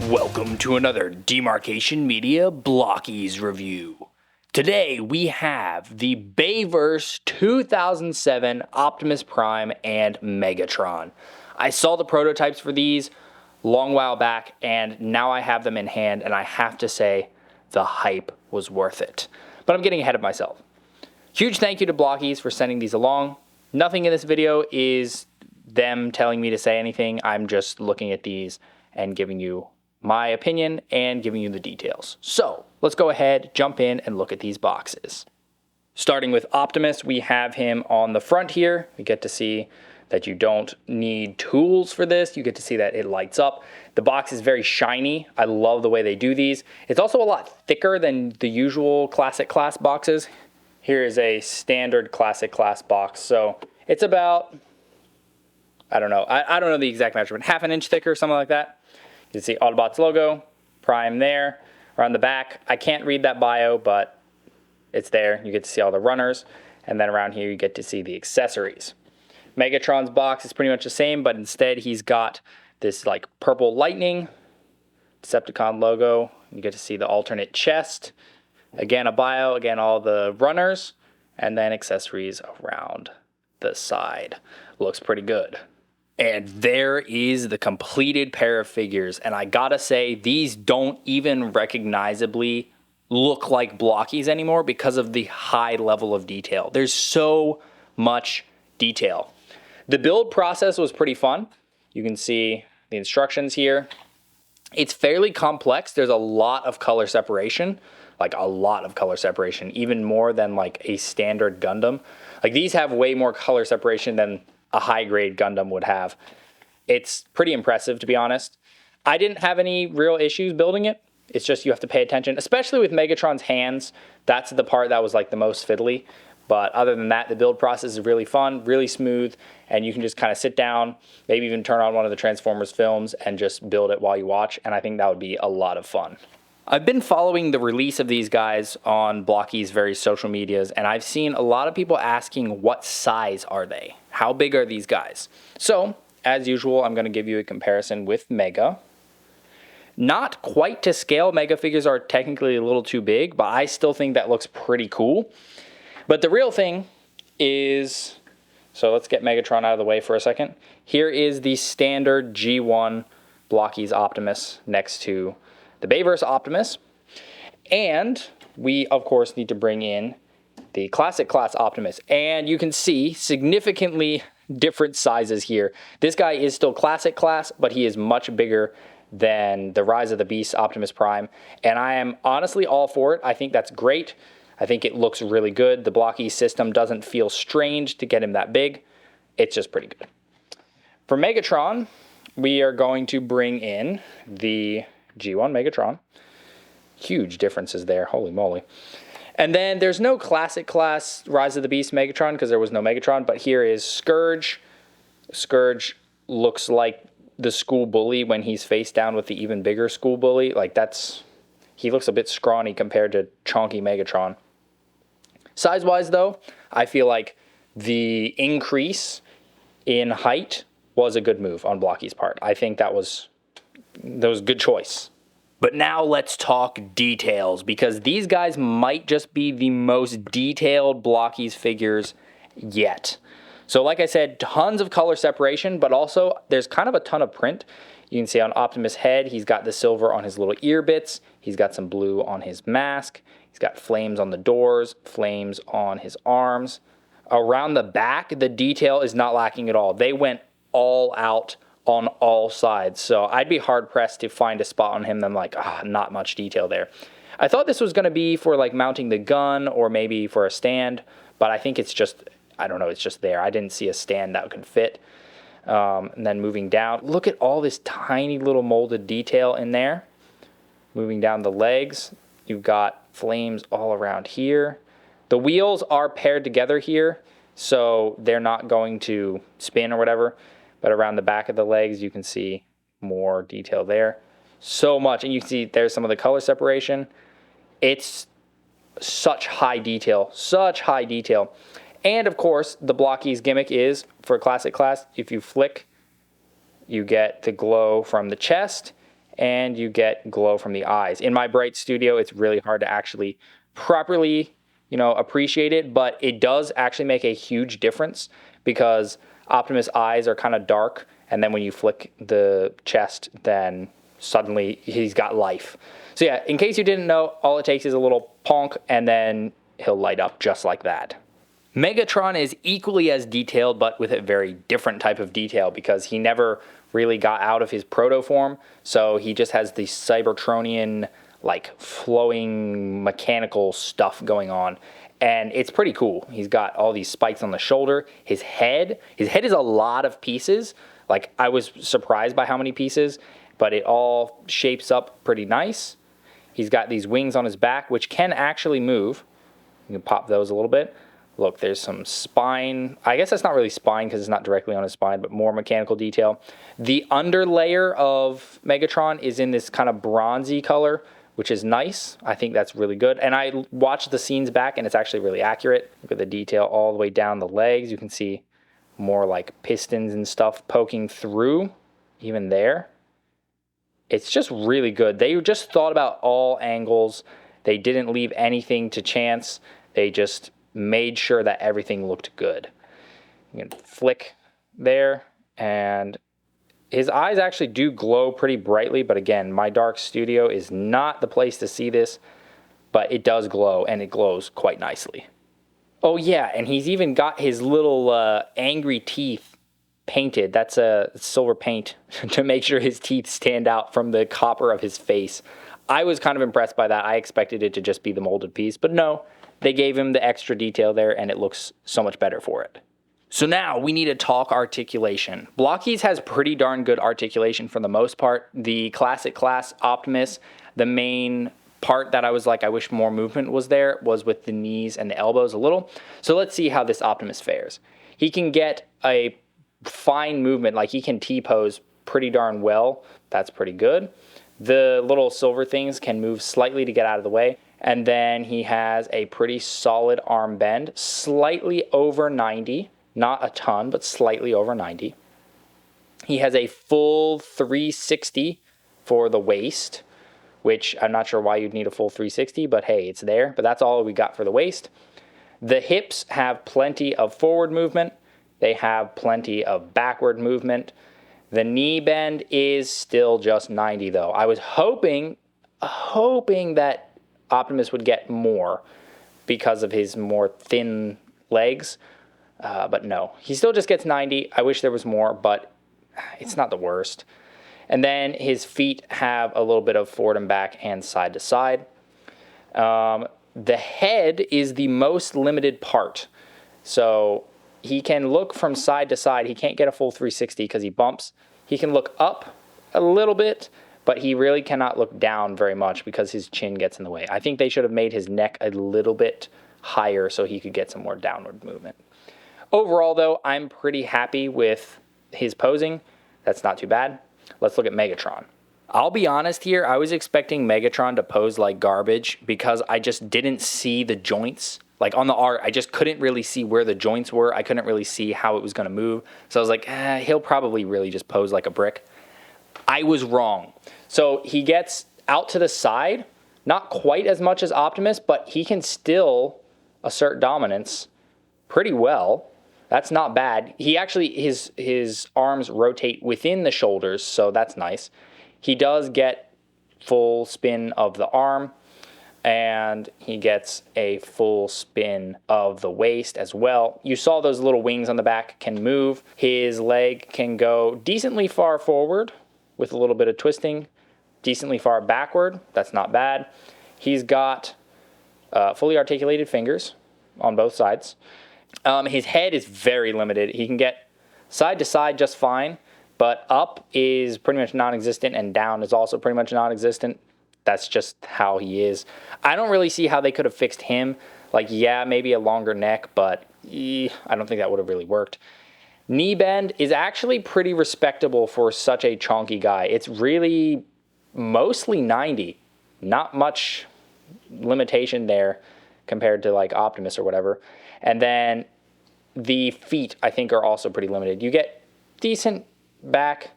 Welcome to another Demarcation Media Blokees review. Today we have the Bayverse 2007 Optimus Prime and Megatron. I saw the prototypes for these a long while back and now I have them in hand and I have to say the hype was worth it. But I'm getting ahead of myself. Huge thank you to Blokees for sending these along. Nothing in this video is them telling me to say anything. I'm just looking at these and giving you my opinion and giving you the details. So let's go ahead, jump in and look at these boxes. Starting with Optimus, we have him on the front here. You get to see that you don't need tools for this. You get to see that it lights up. The box is very shiny. I love the way they do these. It's also a lot thicker than the usual Classic Class boxes. Here is a standard Classic Class box. So it's about, I don't know the exact measurement, half an inch thicker, something like that. You can see Autobots logo, Prime there. Around the back, I can't read that bio, but it's there. You get to see all the runners. And then around here, you get to see the accessories. Megatron's box is pretty much the same, but instead he's got this like purple lightning, Decepticon logo. You get to see the alternate chest. Again, a bio, again, all the runners, and then accessories around the side. Looks pretty good. And there is the completed pair of figures. And I gotta say, these don't even recognizably look like Blokees anymore because of the high level of detail. There's so much detail. The build process was pretty fun. You can see the instructions here. It's fairly complex. There's a lot of color separation, like a lot of color separation, even more than like a standard Gundam. Like these have way more color separation than a high-grade Gundam would have. It's pretty impressive, to be honest. I didn't have any real issues building it. It's just you have to pay attention, especially with Megatron's hands. That's the part that was like the most fiddly. But other than that, the build process is really fun, really smooth, and you can just kind of sit down, maybe even turn on one of the Transformers films and just build it while you watch, and I think that would be a lot of fun. I've been following the release of these guys on Blokees' various social medias, and I've seen a lot of people asking what size are they? How big are these guys? So, as usual, I'm going to give you a comparison with Mega. Not quite to scale. Mega figures are technically a little too big, but I still think that looks pretty cool. But the real thing is, so let's get Megatron out of the way for a second. Here is the standard G1 Blokees Optimus next to the Bayverse Optimus. And we, of course, need to bring in the Classic Class Optimus. And you can see significantly different sizes here. This guy is still Classic Class, but he is much bigger than the Rise of the Beast Optimus Prime. And I am honestly all for it. I think that's great. I think it looks really good. The Blokees system doesn't feel strange to get him that big. It's just pretty good. For Megatron, we are going to bring in the G1 Megatron. Huge differences there, holy moly. And then there's no Classic Class Rise of the Beast Megatron because there was no Megatron, but here is Scourge. Scourge looks like the school bully when he's face down with the even bigger school bully. Like he looks a bit scrawny compared to chonky Megatron. Size-wise though, I feel like the increase in height was a good move on Blokees' part. I think that was a good choice. But now let's talk details, because these guys might just be the most detailed Blokees figures yet. So like I said, tons of color separation, but also there's kind of a ton of print. You can see on Optimus' head, he's got the silver on his little ear bits. He's got some blue on his mask. He's got flames on the doors, flames on his arms. Around the back, the detail is not lacking at all. They went all out on all sides. So I'd be hard pressed to find a spot on him that I'm like, not much detail there. I thought this was going to be for like mounting the gun or maybe for a stand, but I think it's just, I don't know, it's just there. I didn't see a stand that could fit. And then moving down, look at all this tiny little molded detail in there. Moving down the legs, you've got flames all around here. The wheels are paired together here, so they're not going to spin or whatever. But around the back of the legs, you can see more detail there. So much. And you can see there's some of the color separation. It's such high detail. Such high detail. And, of course, the Blokees gimmick is, for Classic Class, if you flick, you get the glow from the chest. and you get glow from the eyes. In my bright studio, it's really hard to actually properly, appreciate it, but it does actually make a huge difference because Optimus' eyes are kind of dark, and then when you flick the chest, then suddenly he's got life. So yeah, in case you didn't know, all it takes is a little ponk, and then he'll light up just like that. Megatron is equally as detailed, but with a very different type of detail because he never really got out of his proto form, so he just has the Cybertronian, like, flowing mechanical stuff going on. And it's pretty cool. He's got all these spikes on the shoulder. His head is a lot of pieces. Like, I was surprised by how many pieces, but it all shapes up pretty nice. He's got these wings on his back, which can actually move. You can pop those a little bit. Look, there's some spine. I guess that's not really spine because it's not directly on his spine, but more mechanical detail. The underlayer of Megatron is in this kind of bronzy color, which is nice. I think that's really good. And I watched the scenes back, and it's actually really accurate. Look at the detail all the way down the legs. You can see more like pistons and stuff poking through, even there. It's just really good. They just thought about all angles. They didn't leave anything to chance. They just made sure that everything looked good. You can flick there, and his eyes actually do glow pretty brightly, but again, my dark studio is not the place to see this, but it does glow, and it glows quite nicely. Oh yeah, and he's even got his little angry teeth painted. That's a silver paint to make sure his teeth stand out from the copper of his face. I was kind of impressed by that. I expected it to just be the molded piece, but no, they gave him the extra detail there, and it looks so much better for it. So now we need to talk articulation. Blokees has pretty darn good articulation for the most part. The Classic Class Optimus, the main part that I was like, I wish more movement was there, was with the knees and the elbows a little. So let's see how this Optimus fares. He can get a fine movement, like he can T-pose pretty darn well. That's pretty good. The little silver things can move slightly to get out of the way. And then he has a pretty solid arm bend, slightly over 90. Not a ton, but slightly over 90. He has a full 360 for the waist, which I'm not sure why you'd need a full 360, but hey, it's there. But that's all we got for the waist. The hips have plenty of forward movement. They have plenty of backward movement. The knee bend is still just 90, though. I was hoping that Optimus would get more because of his more thin legs. But no, he still just gets 90. I wish there was more, but it's not the worst. And then his feet have a little bit of forward and back and side to side. The head is the most limited part. So he can look from side to side. He can't get a full 360 because he bumps. He can look up a little bit, but he really cannot look down very much because his chin gets in the way. I think they should have made his neck a little bit higher so he could get some more downward movement. Overall, though, I'm pretty happy with his posing. That's not too bad. Let's look at Megatron. I'll be honest here, I was expecting Megatron to pose like garbage because I just didn't see the joints. Like on the art, I just couldn't really see where the joints were. I couldn't really see how it was going to move. So I was like, he'll probably really just pose like a brick. I was wrong. So he gets out to the side, not quite as much as Optimus, but he can still assert dominance pretty well. That's not bad. He actually, his arms rotate within the shoulders, so that's nice. He does get full spin of the arm, and he gets a full spin of the waist as well. You saw those little wings on the back can move. His leg can go decently far forward with a little bit of twisting, decently far backward. That's not bad. He's got fully articulated fingers on both sides. His head is very limited. He can get side to side just fine, but up is pretty much non-existent and down is also pretty much non-existent. That's just how he is. I don't really see how they could have fixed him. Like, yeah, maybe a longer neck, but I don't think that would have really worked. Knee bend is actually pretty respectable for such a chonky guy. It's really mostly 90. Not much limitation there compared to like Optimus or whatever. And then the feet, I think, are also pretty limited. You get decent back,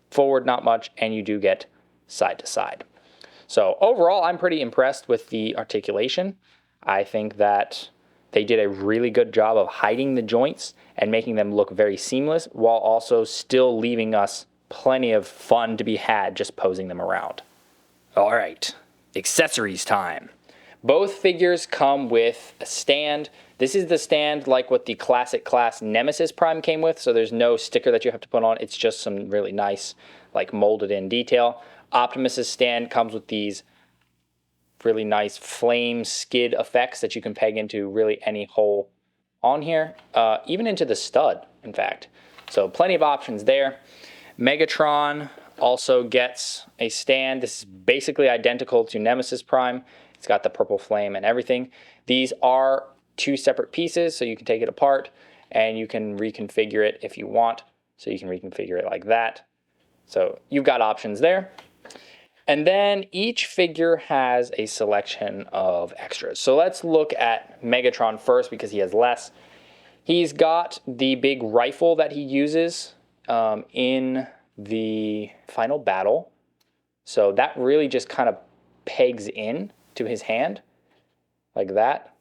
forward not much, and you do get side to side. So overall, I'm pretty impressed with the articulation. I think that they did a really good job of hiding the joints and making them look very seamless while also still leaving us plenty of fun to be had just posing them around. All right, accessories time. Both figures come with a stand. This is the stand like what the Classic Class Nemesis Prime came with, so there's no sticker that you have to put on. It's just some really nice, like, molded in detail. Optimus's stand comes with these really nice flame skid effects that you can peg into really any hole on here, even into the stud, in fact. So plenty of options there. Megatron also gets a stand. This is basically identical to Nemesis Prime. It's got the purple flame and everything. These are two separate pieces, so you can take it apart and you can reconfigure it if you want. So you can reconfigure it like that. So you've got options there. And then each figure has a selection of extras. So let's look at Megatron first because he has less. He's got the big rifle that he uses in the final battle. So that really just kind of pegs in to his hand like that.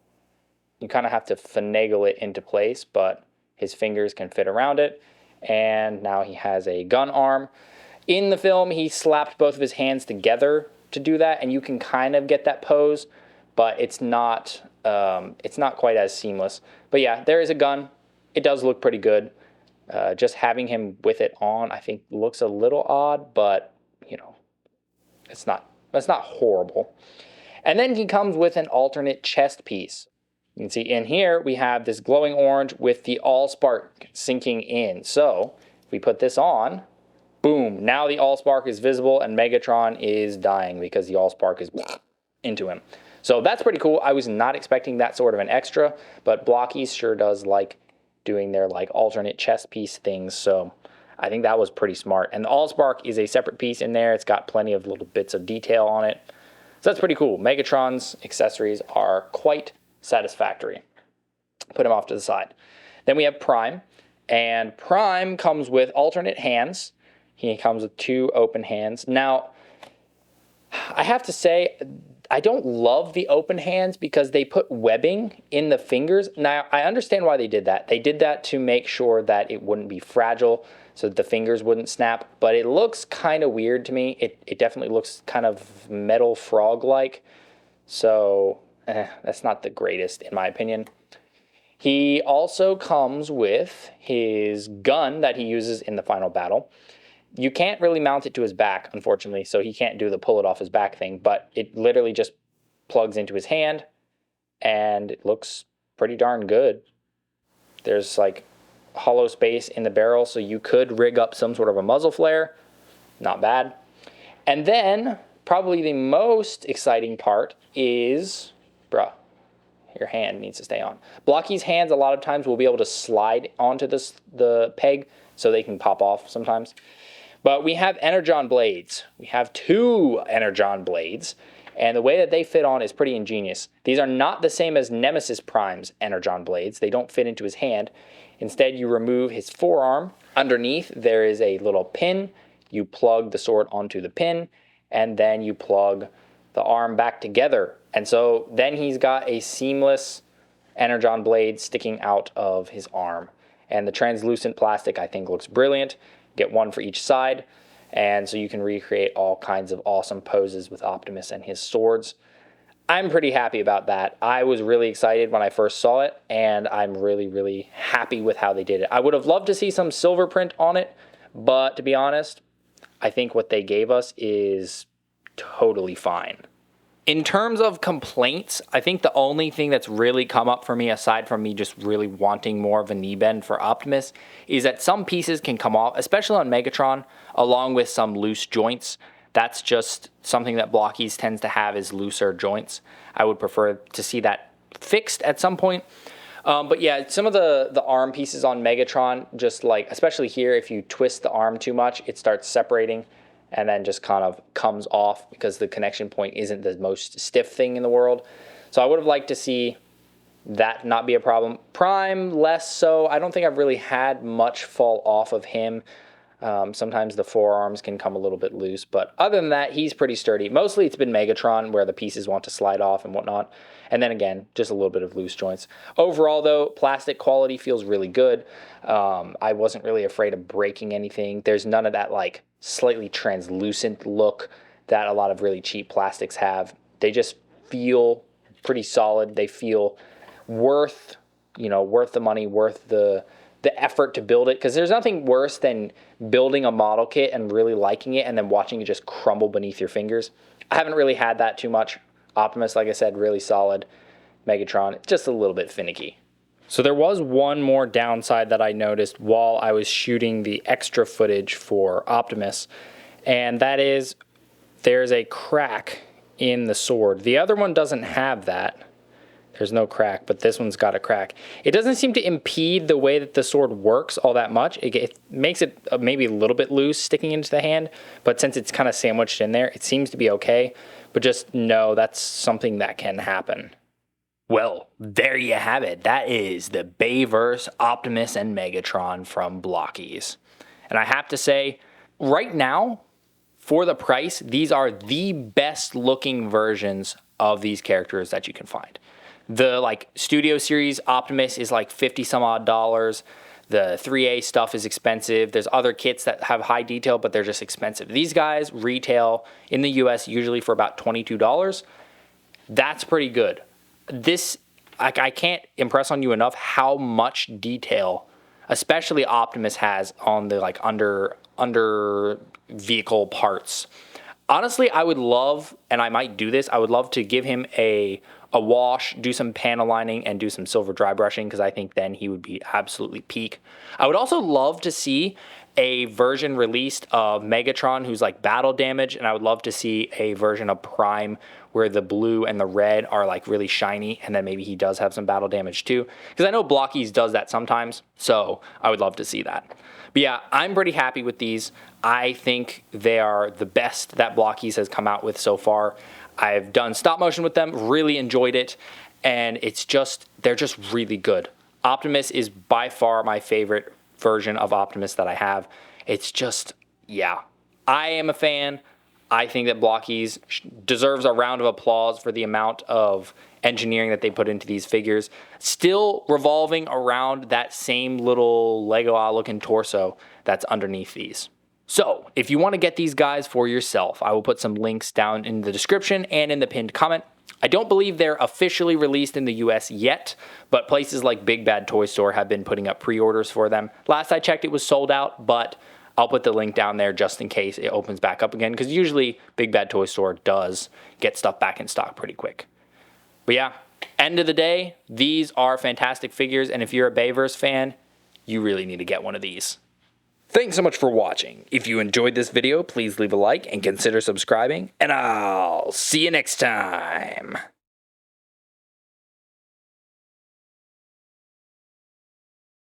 You kind of have to finagle it into place, but his fingers can fit around it. And now he has a gun arm. In the film, he slapped both of his hands together to do that, and you can kind of get that pose, but it's not quite as seamless. But yeah, there is a gun. It does look pretty good. Just having him with it on, I think, looks a little odd, but you know, it's not horrible. And then he comes with an alternate chest piece. You can see in here we have this glowing orange with the Allspark sinking in. So if we put this on, boom, now the Allspark is visible and Megatron is dying because the Allspark is into him. So that's pretty cool. I was not expecting that sort of an extra, but Blokees sure does like doing their like alternate chest piece things. So I think that was pretty smart. And the Allspark is a separate piece in there. It's got plenty of little bits of detail on it. So that's pretty cool. Megatron's accessories are quite satisfactory. Put him off to the side. Then we have Prime, and Prime comes with alternate hands. He comes with two open hands. Now, I have to say, I don't love the open hands because they put webbing in the fingers. Now, I understand why they did that. They did that to make sure that it wouldn't be fragile, so that the fingers wouldn't snap, but it looks kind of weird to me. It definitely looks kind of metal frog-like, so that's not the greatest in my opinion. He also comes with his gun that he uses in the final battle. You can't really mount it to his back, unfortunately, so he can't do the pull it off his back thing, but it literally just plugs into his hand, and it looks pretty darn good. There's like hollow space in the barrel, so you could rig up some sort of a muzzle flare. Not bad. And then, probably the most exciting part is, your hand needs to stay on. Blokees' hands a lot of times will be able to slide onto the peg, so they can pop off sometimes. But we have Energon blades. We have two Energon blades, and the way that they fit on is pretty ingenious. These are not the same as Nemesis Prime's Energon blades. They don't fit into his hand. Instead, you remove his forearm. Underneath, there is a little pin. You plug the sword onto the pin, and then you plug the arm back together. And so then he's got a seamless Energon blade sticking out of his arm. And the translucent plastic, I think, looks brilliant. Get one for each side. And so you can recreate all kinds of awesome poses with Optimus and his swords. I'm pretty happy about that. I was really excited when I first saw it, and I'm really, really happy with how they did it. I would have loved to see some silver print on it, but to be honest, I think what they gave us is totally fine. In terms of complaints, I think the only thing that's really come up for me, aside from me just really wanting more of a knee bend for Optimus, is that some pieces can come off, especially on Megatron, along with some loose joints. That's just something that Blokees tends to have, is looser joints. I would prefer to see that fixed at some point. But yeah, some of the arm pieces on Megatron, just like, especially here, if you twist the arm too much, it starts separating and then just kind of comes off because the connection point isn't the most stiff thing in the world. So I would have liked to see that not be a problem. Prime, less so. I don't think I've really had much fall off of him. Sometimes the forearms can come a little bit loose, but other than that, he's pretty sturdy. Mostly it's been Megatron where the pieces want to slide off and whatnot. And then again, just a little bit of loose joints. Overall though, plastic quality feels really good. I wasn't really afraid of breaking anything. There's none of that like slightly translucent look that a lot of really cheap plastics have. They just feel pretty solid. They feel worth the money, worth the effort to build it, because there's nothing worse than building a model kit and really liking it and then watching it just crumble beneath your fingers. I haven't really had that too much. Optimus, like I said, really solid. Megatron, just a little bit finicky. So there was one more downside that I noticed while I was shooting the extra footage for Optimus, and that is there's a crack in the sword. The other one doesn't have that. There's no crack, but this one's got a crack. It doesn't seem to impede the way that the sword works all that much. It makes it maybe a little bit loose sticking into the hand, but since it's kind of sandwiched in there, it seems to be okay. But just know that's something that can happen. Well, there you have it. That is the Bayverse Optimus and Megatron from Blokees. And I have to say, right now, for the price, these are the best looking versions of these characters that you can find. The like Studio Series Optimus is like 50 some odd dollars. The 3A stuff is expensive. There's other kits that have high detail, but they're just expensive. These guys retail in the US usually for about $22. That's pretty good. This, like, I can't impress on you enough how much detail, especially Optimus has on the like under vehicle parts. Honestly, I would love, and I might do this, I would love to give him a wash, do some panel lining, and do some silver dry brushing, because I think then he would be absolutely peak. I would also love to see a version released of Megatron who's like battle damage, and I would love to see a version of Prime where the blue and the red are like really shiny, and then maybe he does have some battle damage too, because I know Blokees does that sometimes, so I would love to see that. But yeah, I'm pretty happy with these. I think they are the best that Blokees has come out with so far. I've done stop motion with them, really enjoyed it, and they're just really good. Optimus is by far my favorite version of Optimus that I have. It's just, yeah, I am a fan. I think that Blokees deserves a round of applause for the amount of engineering that they put into these figures. Still revolving around that same little Lego looking torso that's underneath these. So, if you want to get these guys for yourself, I will put some links down in the description and in the pinned comment. I don't believe they're officially released in the US yet, but places like Big Bad Toy Store have been putting up pre-orders for them. Last I checked, it was sold out, but I'll put the link down there just in case it opens back up again, because usually Big Bad Toy Store does get stuff back in stock pretty quick. But yeah, end of the day, these are fantastic figures, and if you're a Bayverse fan, you really need to get one of these. Thanks so much for watching. If you enjoyed this video, please leave a like and consider subscribing, and I'll see you next time.